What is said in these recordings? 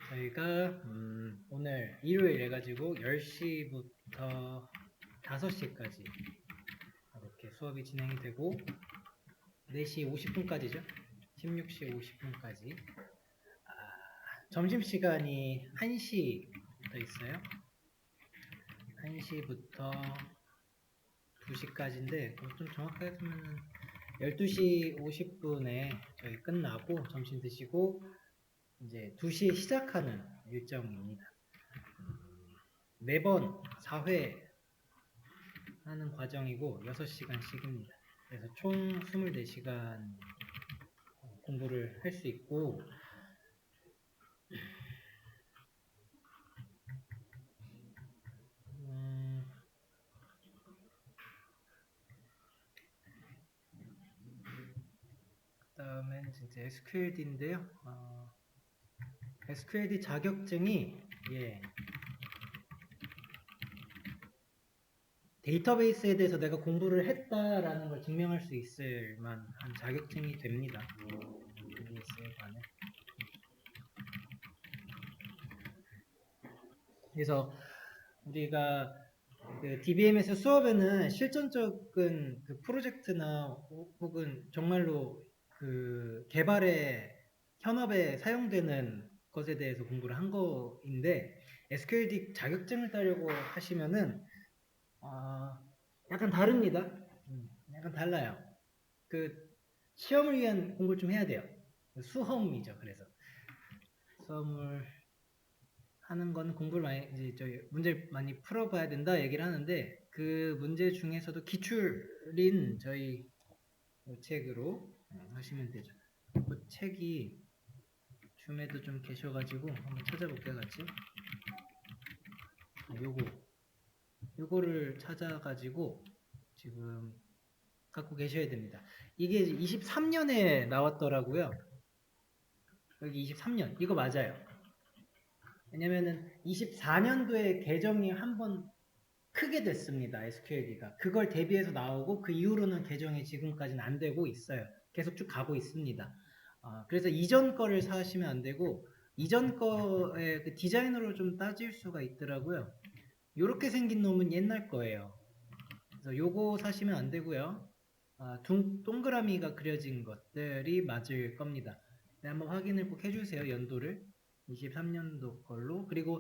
저희가 오늘 일요일 해가지고 10시부터 5시까지 이렇게 수업이 진행이 되고 4시 50분까지죠. 16시 50분까지 점심시간이 1시부터 있어요. 1시부터 2시까지인데 좀 정확하게 하면 12시 50분에 저희 끝나고 점심 드시고 이제 2시에 시작하는 일정입니다. 매번 4회 하는 과정이고 6시간씩입니다. 그래서 총 24시간 공부를 할 수 있고 그 다음엔 진짜 SQLD인데요. SQLD 자격증이 데이터베이스에 대해서 내가 공부를 했다라는 걸 증명할 수 있을 만한 자격증이 됩니다. 데이터베이스에 관해. 그래서 우리가 그 DBMS 수업에는 실전적인 그 프로젝트나 혹은 정말로 그 개발에 현업에 사용되는 것에 대해서 공부를 한 거인데 SQLD 자격증을 따려고 하시면은 약간 다릅니다. 약간 달라요. 그 시험을 위한 공부를 좀 해야 돼요. 수험이죠. 그래서 수험을 하는 건 공부를 많이 이제 저희 문제를 많이 풀어봐야 된다 얘기를 하는데 그 문제 중에서도 기출인 저희 책으로 하시면 되죠. 그 책이 줌에도 좀 계셔가지고 한번 찾아볼게요 같이. 요거를 찾아가지고 지금 갖고 계셔야 됩니다. 이게 23년에 나왔더라고요. 여기 23년 이거 맞아요. 왜냐면은 24년도에 개정이 한번 크게 됐습니다. SQLD가. 그걸 대비해서 나오고 그 이후로는 개정이 지금까지는 안 되고 있어요. 계속 쭉 가고 있습니다. 그래서 이전 거를 사시면 안 되고 이전 거의 그 디자인으로 좀 따질 수가 있더라고요. 요렇게 생긴 놈은 옛날 거예요. 그래서 요거 사시면 안 되고요. 동그라미가 그려진 것들이 맞을 겁니다. 네, 한번 확인을 꼭 해주세요. 연도를. 23년도 걸로. 그리고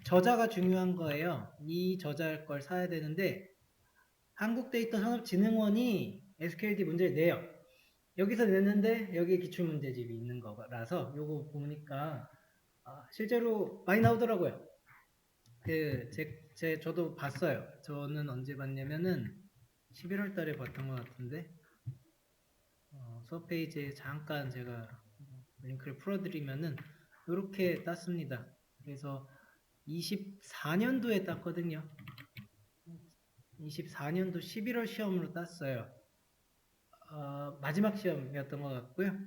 저자가 중요한 거예요. 이 저자일 걸 사야 되는데 한국데이터산업진흥원이 SQLD 문제를 내요. 여기서 냈는데 여기에 기출문제집이 있는 거라서 요거 보니까 실제로 많이 나오더라고요. 저도 봤어요. 저는 언제 봤냐면은 11월 달에 봤던 것 같은데 수업 페이지에 잠깐 제가 링크를 풀어드리면은 이렇게 땄습니다. 그래서 24년도에 땄거든요. 24년도 11월 시험으로 땄어요. 마지막 시험이었던 것 같고요.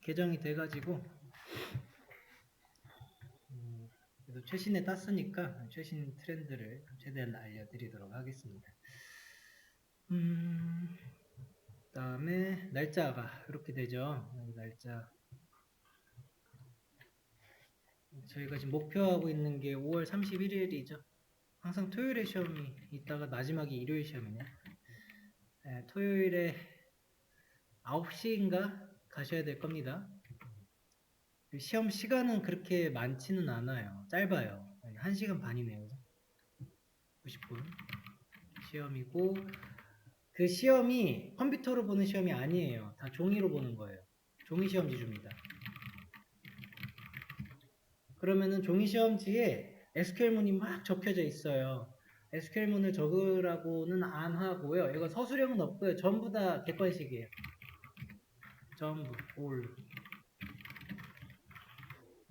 개정이 돼가지고 그래도 최신에 땄으니까 최신 트렌드를 최대한 알려드리도록 하겠습니다. 다음에 날짜가 이렇게 되죠. 날짜 저희가 지금 목표하고 있는 게 5월 31일이죠. 항상 토요일에 시험이 있다가 마지막이 일요일 시험이네. 토요일에 9시인가 가셔야 될 겁니다. 시험 시간은 그렇게 많지는 않아요. 짧아요. 1시간 반이네요. 90분 시험이고 그 시험이 컴퓨터로 보는 시험이 아니에요. 다 종이로 보는 거예요. 종이 시험지줍니다. 그러면은 종이 시험지에 SQL문이 막 적혀져 있어요. SQL문을 적으라고는 안 하고요. 이거 서술형은 없고요. 전부 다 객관식이에요. 전부 올.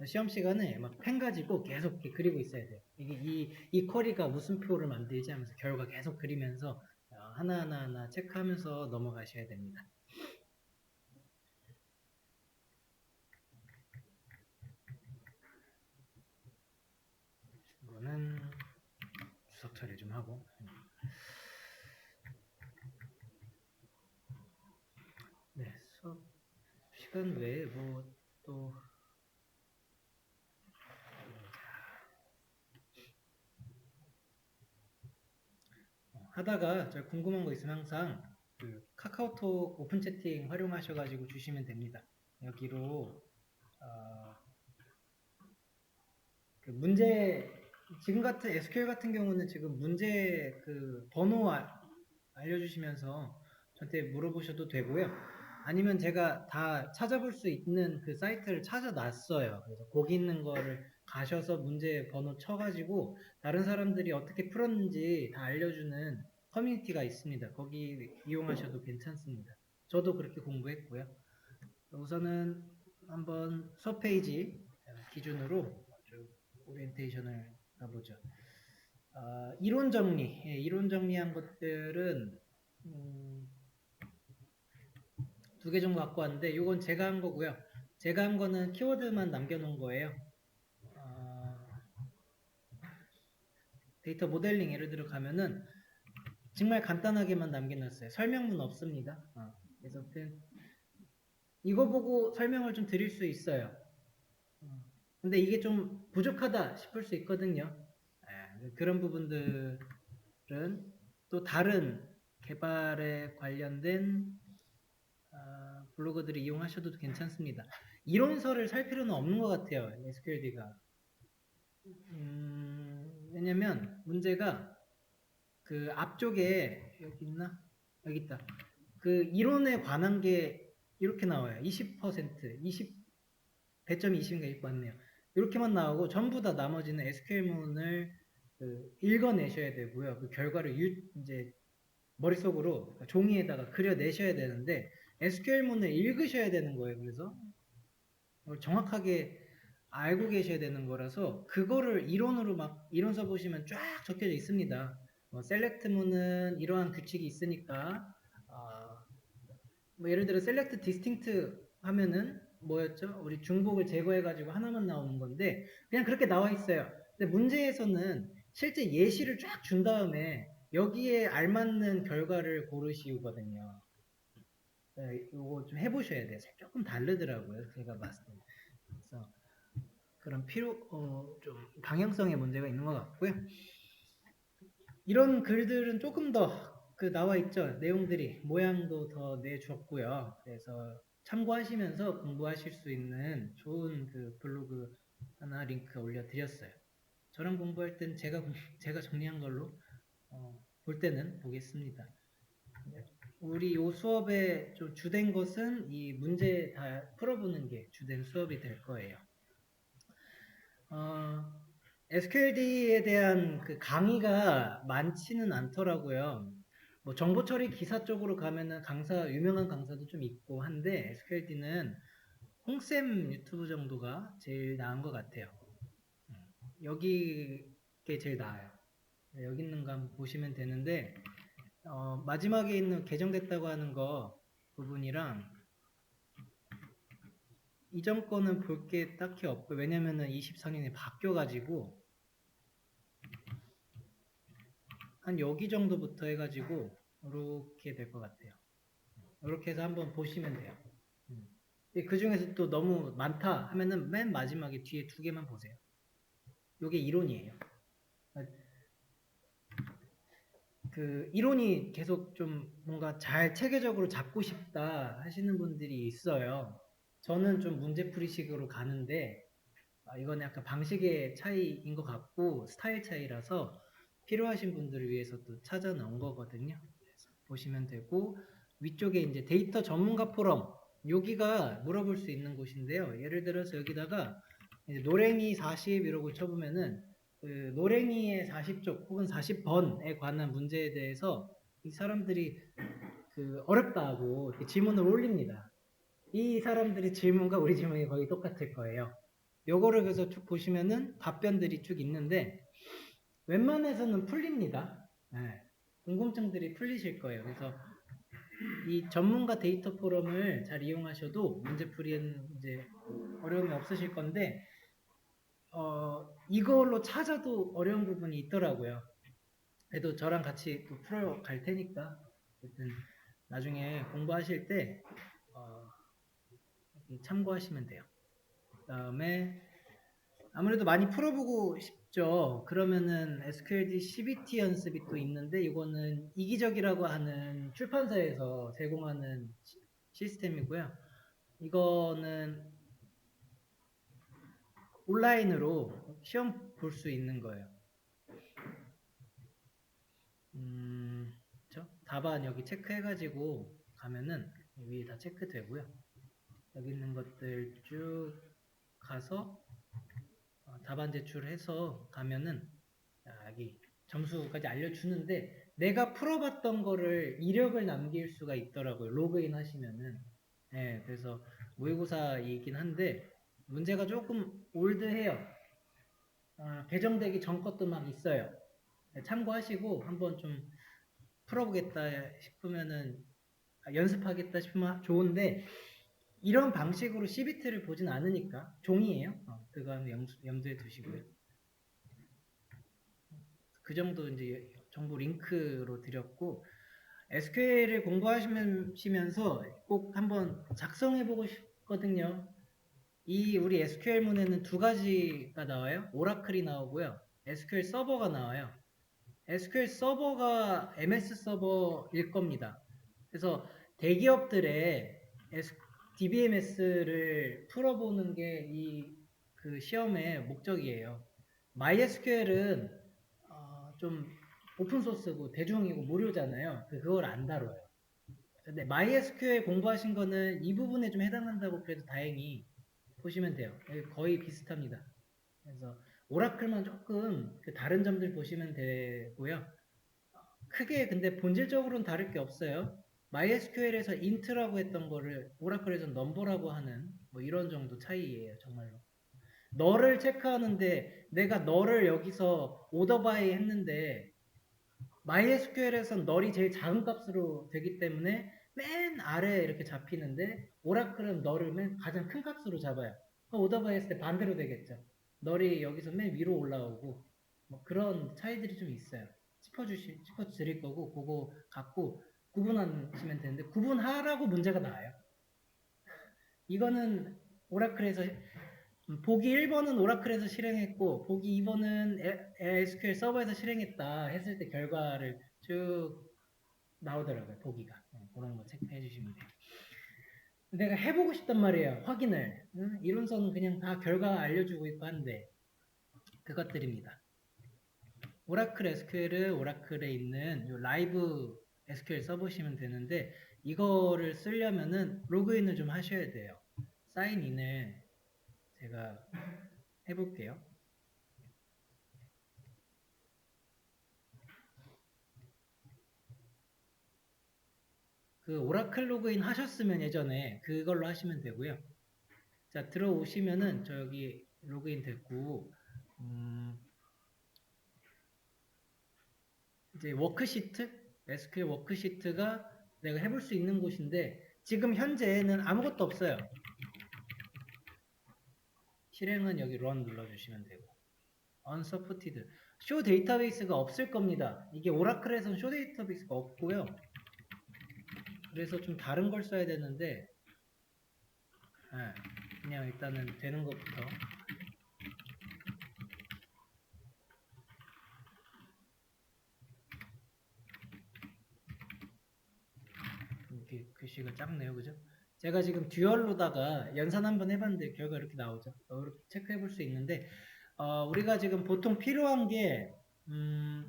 시험 시간에 막 펜 가지고 계속 이렇게 그리고 있어야 돼요. 이 쿼리가 무슨 표를 만들지 하면서 결과 계속 그리면서 하나하나 체크하면서 넘어가셔야 됩니다. 이거는 주석 처리 좀 하고. 네, 수업 시간 외에 뭐 또 하다가 저 궁금한 거 있으면 항상 그 카카오톡 오픈 채팅 활용하셔가지고 주시면 됩니다. 여기로 그 문제 지금 같은 SQL 같은 경우는 지금 문제 그 번호 알려주시면서 저한테 물어보셔도 되고요. 아니면 제가 다 찾아볼 수 있는 그 사이트를 찾아놨어요. 그래서 거기 있는 거를 가셔서 문제 번호 쳐가지고 다른 사람들이 어떻게 풀었는지 다 알려주는 커뮤니티가 있습니다. 거기 이용하셔도 괜찮습니다. 저도 그렇게 공부했고요. 우선은 한번 수업 페이지 기준으로 쭉 오리엔테이션을 가보죠. 이론 정리, 이론 정리한 것들은 두 개 정도 갖고 왔는데 이건 제가 한 거고요. 제가 한 거는 키워드만 남겨놓은 거예요. 데이터 모델링 예를 들어 가면은 정말 간단하게만 남겨놨어요. 설명문 없습니다. 그래서 이거 보고 설명을 좀 드릴 수 있어요. 근데 이게 좀 부족하다 싶을 수 있거든요. 그런 부분들은 또 다른 개발에 관련된 블로그들을 이용하셔도 괜찮습니다. 이론서를 살 필요는 없는 것 같아요. SQLD가. 왜냐면 문제가 그 앞쪽에 여기 있나? 여기 있다. 그 이론에 관한 게 이렇게 나와요. 20%, 20, 배점이 20인가 이렇게 맞네요. 이렇게만 나오고 전부 다 나머지는 SQL문을 읽어내셔야 되고요. 그 결과를 이제 머릿속으로 그러니까 종이에다가 그려내셔야 되는데 SQL문을 읽으셔야 되는 거예요. 그래서 정확하게 알고 계셔야 되는 거라서 그거를 이론으로 막 이론서 보시면 쫙 적혀져 있습니다. 셀렉트문은 이러한 규칙이 있으니까 뭐 예를 들어 셀렉트 디스팅트 하면은 뭐였죠? 우리 중복을 제거해가지고 하나만 나오는 건데 그냥 그렇게 나와 있어요. 근데 문제에서는 실제 예시를 쫙 준 다음에 여기에 알맞는 결과를 고르시거든요. 이거 좀 해보셔야 돼요. 조금 다르더라고요. 제가 봤을 때. 그래서 그런 좀 방향성의 문제가 있는 것 같고요. 이런 글들은 조금 더 나와 있죠. 내용들이 모양도 더 내줬고요. 그래서 참고하시면서 공부하실 수 있는 좋은 그 블로그 하나 링크 올려드렸어요. 저랑 공부할 땐 제가 정리한 걸로 볼 때는 보겠습니다. 우리 이 수업의 좀 주된 것은 이 문제 다 풀어보는 게 주된 수업이 될 거예요. SQLD에 대한 그 강의가 많지는 않더라고요. 뭐 정보 처리 기사 쪽으로 가면은 유명한 강사도 좀 있고 한데 SQLD는 홍쌤 유튜브 정도가 제일 나은 것 같아요. 여기 게 제일 나아요. 여기 있는 거 한번 보시면 되는데 마지막에 있는 개정됐다고 하는 거 부분이랑 이전 거는 볼 게 딱히 없고 왜냐면은 24년에 바뀌어가지고 한 여기 정도부터 해가지고 이렇게 될 것 같아요. 이렇게 해서 한번 보시면 돼요. 그 중에서 또 너무 많다 하면은 맨 마지막에 뒤에 두 개만 보세요. 이게 이론이에요. 그 이론이 계속 좀 뭔가 잘 체계적으로 잡고 싶다 하시는 분들이 있어요. 저는 좀 문제풀이식으로 가는데 이건 약간 방식의 차이인 것 같고 스타일 차이라서 필요하신 분들을 위해서 또 찾아 놓은 거거든요. 그래서 보시면 되고 위쪽에 이제 데이터 전문가 포럼 여기가 물어볼 수 있는 곳인데요. 예를 들어서 여기다가 이제 노랭이 40 이러고 쳐보면은 그 노랭이의 40쪽 혹은 40번에 관한 문제에 대해서 이 사람들이 어렵다고 질문을 올립니다. 이 사람들의 질문과 우리 질문이 거의 똑같을 거예요. 요거를 그래서 쭉 보시면은 답변들이 쭉 있는데 웬만해서는 풀립니다. 네. 궁금증들이 풀리실 거예요. 그래서 이 전문가 데이터 포럼을 잘 이용하셔도 문제풀이는 이제 어려움이 없으실 건데 이걸로 찾아도 어려운 부분이 있더라고요. 그래도 저랑 같이 또 풀어갈 테니까 어쨌든 나중에 공부하실 때 참고하시면 돼요. 그 다음에 아무래도 많이 풀어보고 싶죠. 그러면은 SQLD CBT 연습이 또 있는데 이거는 이기적이라고 하는 출판사에서 제공하는 시스템이고요. 이거는 온라인으로 시험 볼 수 있는 거예요. 답안 여기 체크해가지고 가면은 위에 다 체크되고요. 여기 있는 것들 쭉 가서 답안 제출해서 가면은 여기 점수까지 알려주는데 내가 풀어봤던 거를 이력을 남길 수가 있더라고요. 로그인 하시면은. 네, 그래서 모의고사이긴 한데 문제가 조금 올드해요. 개정되기 전 것도 막 있어요. 네, 참고하시고 한번 좀 풀어보겠다 싶으면은 연습하겠다 싶으면 좋은데 이런 방식으로 CBT를 보진 않으니까 종이에요. 그거 한번 염두에 두시고요. 그 정도 이제 정보 링크로 드렸고 SQL을 공부하시면서 꼭 한번 작성해보고 싶거든요. 이 우리 SQL문에는 두 가지가 나와요. 오라클이 나오고요. SQL 서버가 나와요. SQL 서버가 MS 서버일 겁니다. 그래서 대기업들의 DBMS를 풀어보는 게 이 그 시험의 목적이에요. MySQL은 좀 오픈소스고 대중이고 무료잖아요. 그걸 안 다뤄요. 근데 MySQL 공부하신 거는 이 부분에 좀 해당한다고 그래도 다행히 보시면 돼요. 거의 비슷합니다. 그래서 오라클만 조금 그 다른 점들 보시면 되고요. 크게 근데 본질적으로는 다를 게 없어요. MySQL에서 int라고 했던 거를 오라클에서 number라고 하는 뭐 이런 정도 차이예요, 정말로. 너를 체크하는데 내가 너를 여기서 오더 바이 했는데 MySQL에선 널이 제일 작은 값으로 되기 때문에 맨 아래에 이렇게 잡히는데 오라클은 널을 맨 가장 큰 값으로 잡아요. 오더 바이 했을 때 반대로 되겠죠. 널이 여기서 맨 위로 올라오고 뭐 그런 차이들이 좀 있어요. 짚어드릴 거고 그거 갖고 구분하시면 되는데 구분하라고 문제가 나와요. 이거는 오라클에서 보기 1번은 오라클에서 실행했고 보기 2번은 SQL 서버에서 실행했다 했을 때 결과를 쭉 나오더라고요. 보기가. 그런 거 체크해 주시면 돼요. 내가 해보고 싶단 말이에요. 확인을. 이론서는 그냥 다 결과 알려주고 있고 한데 그것들입니다. 오라클 SQL을 오라클에 있는 라이브 SQL 써보시면 되는데 이거를 쓰려면은 로그인을 좀 하셔야 돼요. 사인인을 제가 해볼게요. 그 오라클 로그인 하셨으면 예전에 그걸로 하시면 되고요. 자, 들어오시면은 저 여기 로그인 됐고 이제 워크시트, SQL 워크시트가 내가 해볼 수 있는 곳인데 지금 현재는 아무것도 없어요. 실행은 여기 run 눌러주시면 되고 unsupported, show 데이터베이스가 없을 겁니다. 이게 오라클에서는 show 데이터베이스가 없고요. 그래서 좀 다른 걸 써야 되는데 그냥 일단은 되는 것부터 이렇게 글씨가 작네요. 그죠? 제가 지금 듀얼로다가 연산 한번 해봤는데 결과 이렇게 나오죠. 이렇게 체크해 볼 수 있는데 우리가 지금 보통 필요한 게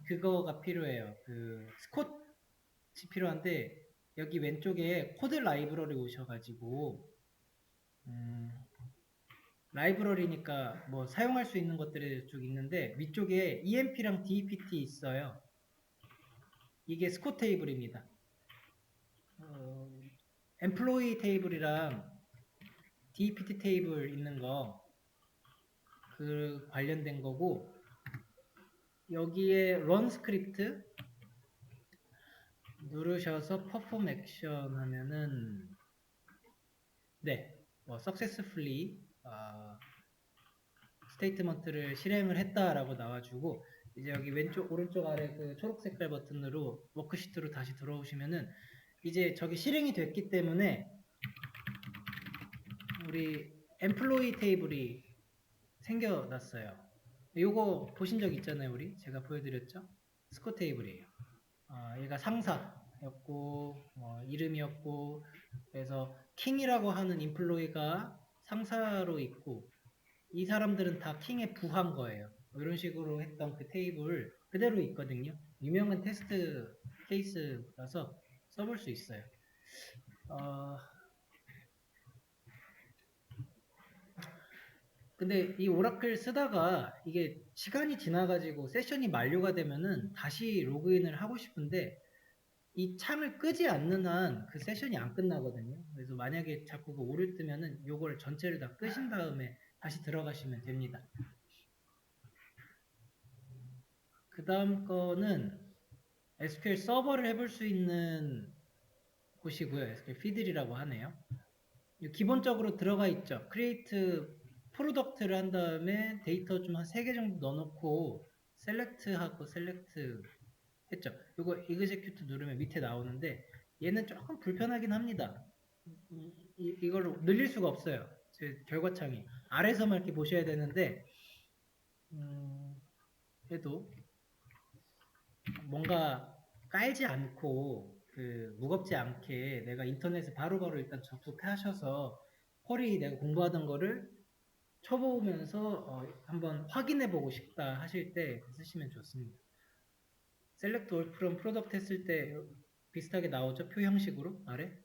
그거가 필요해요. 그 스콧이 필요한데 여기 왼쪽에 코드 라이브러리 오셔가지고 라이브러리니까 뭐 사용할 수 있는 것들이 쭉 있는데 위쪽에 EMP랑 DEPT 있어요. 이게 스콧 테이블입니다. 엠플로이 테이블이랑 DEPT 테이블 있는 거 그 관련된 거고 여기에 run 스크립트 누르셔서 perform action 하면은 네, successfully 스테이트먼트를 실행을 했다라고 나와주고 이제 여기 왼쪽 오른쪽 아래 그 초록 색깔 버튼으로 워크시트로 다시 들어오시면은 이제 저기 실행이 됐기 때문에 우리 엠플로이 테이블이 생겨났어요. 요거 보신 적 있잖아요, 우리? 제가 보여드렸죠? 스코 테이블이에요. 얘가 상사였고, 이름이었고, 그래서 킹이라고 하는 인플로이가 상사로 있고, 이 사람들은 다 킹에 부한 거예요. 이런 식으로 했던 그 테이블 그대로 있거든요. 유명한 테스트 케이스라서 써볼 수 있어요. 근데 이 오라클 쓰다가 이게 시간이 지나가지고 세션이 만료가 되면은 다시 로그인을 하고 싶은데 이 창을 끄지 않는 한 그 세션이 안 끝나거든요. 그래서 만약에 자꾸 그 오류 뜨면은 요걸 전체를 다 끄신 다음에 다시 들어가시면 됩니다. 그 다음 거는 SQL 서버를 해볼 수 있는 곳이고요. SQL 피들이라고 하네요. 기본적으로 들어가 있죠. create 프로덕트를 한 다음에 데이터 좀 한 3개 정도 넣어놓고 셀렉트하고 셀렉트 했죠. 이거 execute 누르면 밑에 나오는데 얘는 조금 불편하긴 합니다. 이걸 늘릴 수가 없어요. 제 결과창이 아래서만 이렇게 보셔야 되는데 그래도 뭔가 깔지 않고 그 무겁지 않게 내가 인터넷에 바로바로 일단 접속하셔서 쿼리 내가 공부하던 거를 쳐보면서 한번 확인해 보고 싶다 하실 때 쓰시면 좋습니다. Select All From Product 했을 때 비슷하게 나오죠? 표 형식으로 아래.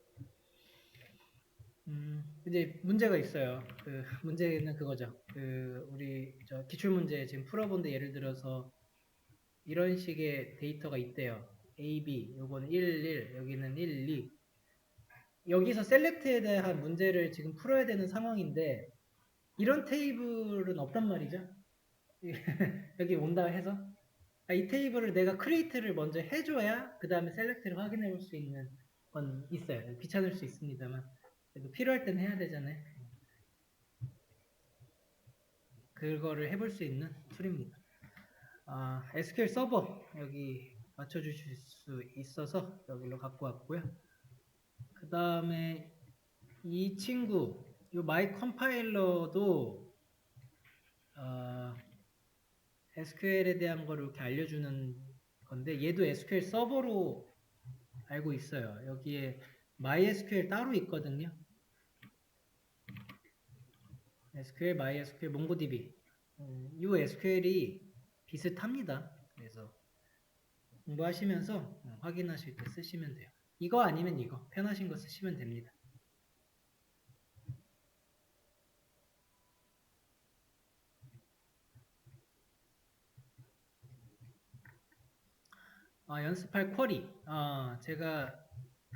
이제 문제가 있어요. 그 문제는 그거죠. 그 우리 저 기출 문제 지금 풀어본데 예를 들어서 이런 식의 데이터가 있대요. A, B, 요거는 1, 1, 여기는 1, 2. 여기서 셀렉트에 대한 문제를 지금 풀어야 되는 상황인데 이런 테이블은 없단 말이죠. 여기 온다 해서 이 테이블을 내가 크리에이트를 먼저 해줘야 그 다음에 셀렉트를 확인해 볼 수 있는 건 있어요. 귀찮을 수 있습니다만 그래도 필요할 땐 해야 되잖아요. 그거를 해볼 수 있는 툴입니다. SQL 서버 여기 맞춰주실 수 있어서 여기로 갖고 왔고요. 그 다음에 이 친구 이 마이 컴파일러도 SQL에 대한 거를 이렇게 알려주는 건데 얘도 SQL 서버로 알고 있어요. 여기에 MySQL 따로 있거든요. SQL, MySQL, MongoDB 이 SQL이 비슷합니다. 그래서 공부하시면서 확인하실 때 쓰시면 돼요. 이거 아니면 이거 편하신 거 쓰시면 됩니다. 연습할 쿼리 제가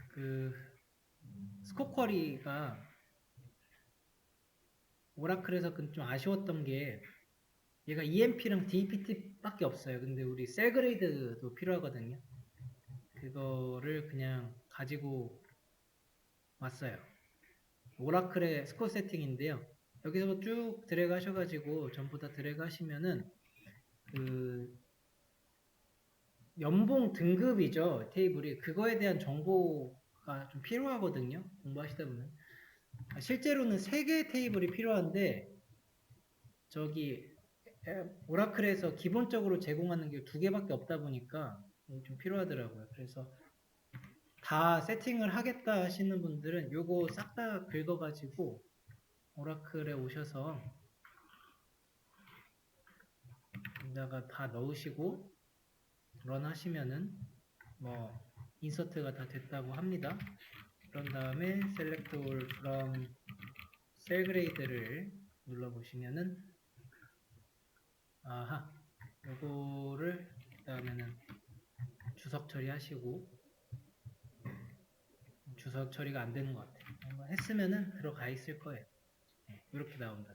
그 스코 쿼리가 오라클에서 좀 아쉬웠던 게 얘가 EMP랑 DEPT 밖에 없어요. 근데 우리 셀그레이드도 필요하거든요. 그거를 그냥 가지고 왔어요. 오라클의 스코어 세팅인데요. 여기서 쭉 드래그 하셔가지고 전부 다 드래그 하시면은 그 연봉 등급이죠. 테이블이 그거에 대한 정보가 좀 필요하거든요. 공부하시다 보면 실제로는 3개의 테이블이 필요한데 저기 오라클에서 기본적으로 제공하는 게 2개밖에 없다 보니까 좀 필요하더라고요. 그래서 다 세팅을 하겠다 하시는 분들은 요거 싹 다 긁어가지고 오라클에 오셔서 여기다가 다 넣으시고 런 하시면은 뭐 인서트가 다 됐다고 합니다. 그런 다음에 select all from cell grade를 눌러보시면은 요거를 그 다음에는 주석 처리하시고 주석 처리가 안 되는 것 같아요. 한번 했으면은 들어가 있을 거예요. 이렇게 나온다.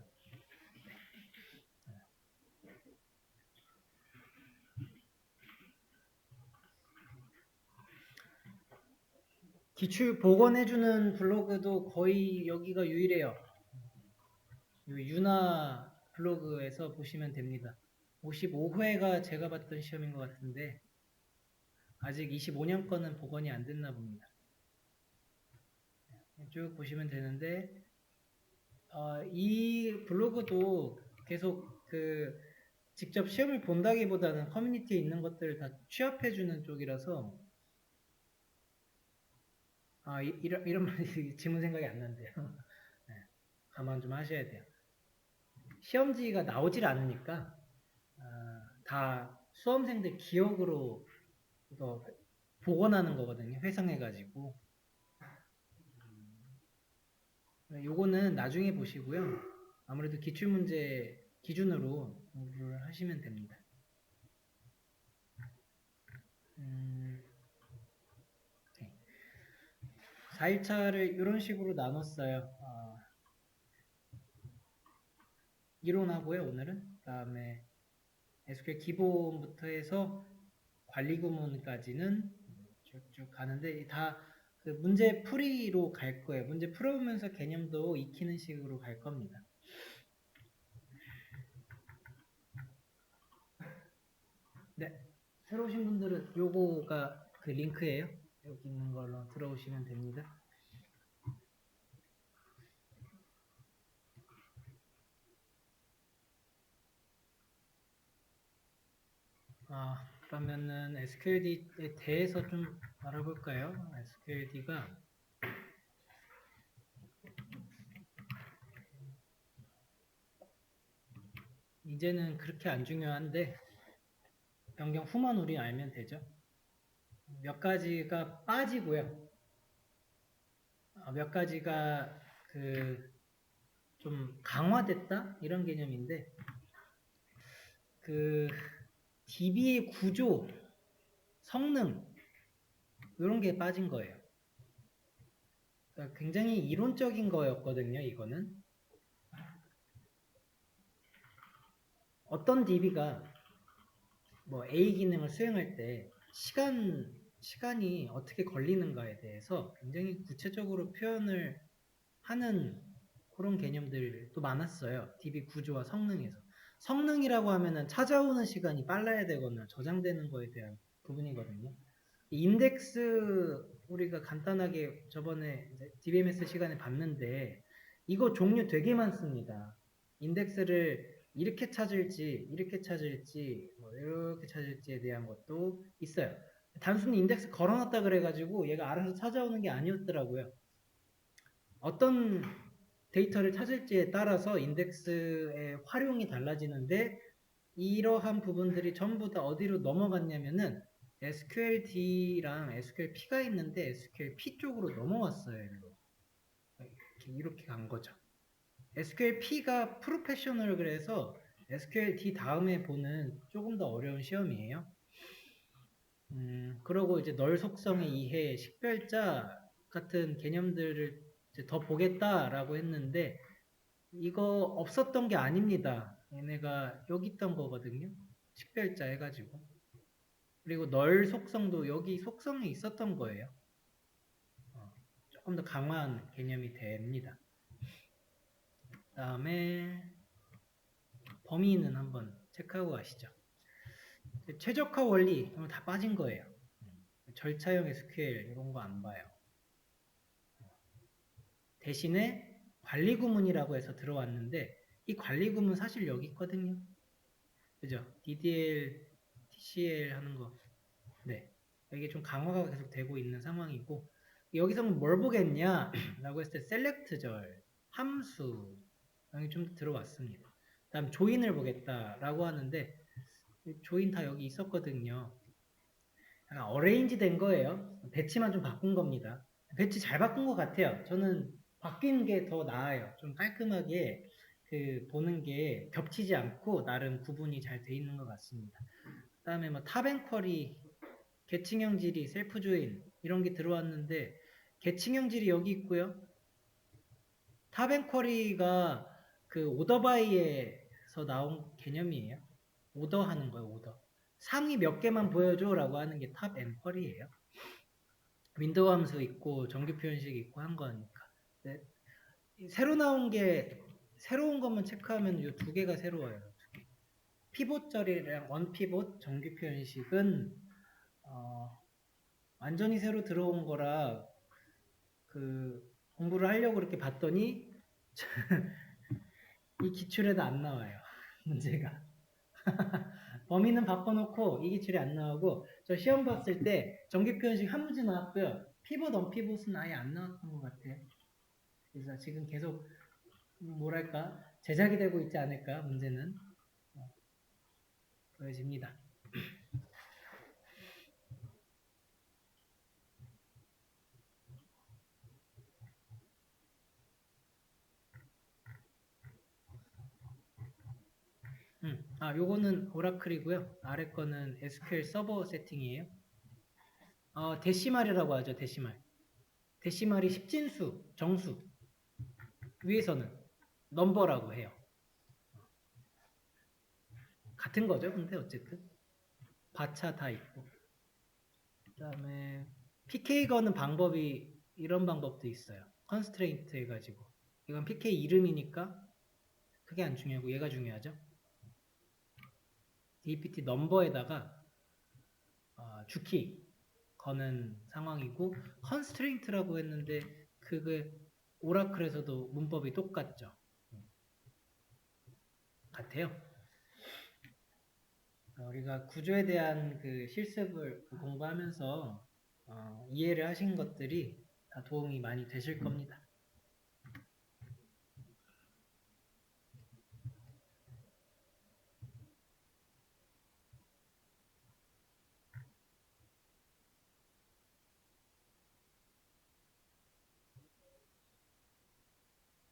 기출 복원해주는 블로그도 거의 여기가 유일해요. 유나 블로그에서 보시면 됩니다. 55회가 제가 봤던 시험인 것 같은데 아직 25년 거는 복원이 안 됐나 봅니다. 쭉 보시면 되는데 이 블로그도 계속 직접 시험을 본다기보다는 커뮤니티에 있는 것들을 다 취합해주는 쪽이라서 이런 말이 지문 생각이 안 난대요. 네, 가만 좀 하셔야 돼요. 시험지가 나오질 않으니까 다 수험생들 기억으로 이거 복원하는 거거든요. 회상해가지고. 요거는 나중에 보시고요. 아무래도 기출문제 기준으로 공부를 하시면 됩니다. 4일차를 이런 식으로 나눴어요. 이론하고요, 오늘은. 그 다음에 SQL 기본부터 해서 관리구문까지는 쭉쭉 가는데 다 그 문제 풀이로 갈 거예요. 문제 풀어보면서 개념도 익히는 식으로 갈 겁니다. 네, 새로 오신 분들은 요거가 그 링크예요. 여기 있는 걸로 들어오시면 됩니다. 그러면은 SQLD에 대해서 좀 알아볼까요? SQLD가 이제는 그렇게 안 중요한데 변경 후만 우리 알면 되죠. 몇 가지가 빠지고요. 몇 가지가 좀 강화됐다 이런 개념인데 DB의 구조, 성능 이런 게 빠진 거예요. 그러니까 굉장히 이론적인 거였거든요. 이거는 어떤 DB가 뭐 A 기능을 수행할 때 시간이 어떻게 걸리는가에 대해서 굉장히 구체적으로 표현을 하는 그런 개념들도 많았어요. DB 구조와 성능에서. 성능이라고 하면은 찾아오는 시간이 빨라야 되거나 저장되는 거에 대한 부분이거든요. 인덱스 우리가 간단하게 저번에 DBMS 시간에 봤는데 이거 종류 되게 많습니다. 인덱스를 이렇게 찾을지 이렇게 찾을지 뭐 이렇게 찾을지에 대한 것도 있어요. 단순히 인덱스 걸어놨다 그래가지고 얘가 알아서 찾아오는 게 아니었더라고요. 어떤 데이터를 찾을지에 따라서 인덱스의 활용이 달라지는데 이러한 부분들이 전부 다 어디로 넘어갔냐면은 SQLD랑 SQLP가 있는데 SQLP 쪽으로 넘어왔어요. 이렇게 간 거죠. SQLP가 프로페셔널 그래서 SQLD 다음에 보는 조금 더 어려운 시험이에요. 그러고 이제 널 속성의 이해, 식별자 같은 개념들을 이제 더 보겠다라고 했는데 이거 없었던 게 아닙니다. 얘네가 여기 있던 거거든요. 식별자 해가지고. 그리고 널 속성도 여기 속성에 있었던 거예요. 조금 더 강화한 개념이 됩니다. 그 다음에 범위는 한번 체크하고 가시죠. 최적화 원리 다 빠진 거예요. 절차형 SQL 이런 거 안 봐요. 대신에 관리구문이라고 해서 들어왔는데 이 관리구문 사실 여기 있거든요. 그죠? DDL, TCL 하는 거. 네. 이게 좀 강화가 계속 되고 있는 상황이고 여기서는 뭘 보겠냐 라고 했을 때 셀렉트절, 함수 여기 좀 들어왔습니다. 다음 조인을 보겠다라고 하는데 조인 다 여기 있었거든요. 약간 어레인지 된 거예요. 배치만 좀 바꾼 겁니다. 배치 잘 바꾼 것 같아요. 저는 바뀐 게 더 나아요. 좀 깔끔하게 보는 게 겹치지 않고 나름 구분이 잘 돼 있는 것 같습니다. 그 다음에 뭐 탑앤쿼리, 계층형 질이, 셀프 조인 이런 게 들어왔는데 계층형 질이 여기 있고요. 탑앤쿼리가 오더바이에서 나온 개념이에요. 오더하는 거예요. 오더. 상위 몇 개만 보여줘 라고 하는 게 탑앤쿼리예요. 윈도우 함수 있고 정규 표현식 있고 한 거니까. 네. 새로 나온 게 새로운 것만 체크하면 이 두 개가 새로워요. 두 개. 피봇절이랑 원피봇 정규 표현식은 완전히 새로 들어온 거라 공부를 하려고 그렇게 봤더니 이 기출에도 안 나와요. 문제가. 범위는 바꿔놓고 이 기출이 안 나오고 저 시험 봤을 때 정규표현식 한 문제 나왔고요. 피벗, 언피벗은 아예 안 나왔던 것 같아요. 그래서 지금 계속 뭐랄까 제작이 되고 있지 않을까 문제는 보여집니다. 요거는 오라클이고요. 아래 거는 SQL 서버 세팅이에요. 데시말이라고 하죠. 데시말. 데시말이 십진수, 정수. 위에서는 넘버라고 해요. 같은 거죠. 근데 어쨌든 바차 다 있고. 그다음에 PK 거는 방법이 이런 방법도 있어요. 컨스트레인트 해가지고 이건 PK 이름이니까 그게 안 중요하고 얘가 중요하죠. DPT 넘버에다가 주키 거는 상황이고 컨스트레인트라고 했는데 그게 오라클에서도 문법이 똑같죠. 같아요. 우리가 구조에 대한 그 실습을 공부하면서 이해를 하신 것들이 다 도움이 많이 되실 겁니다.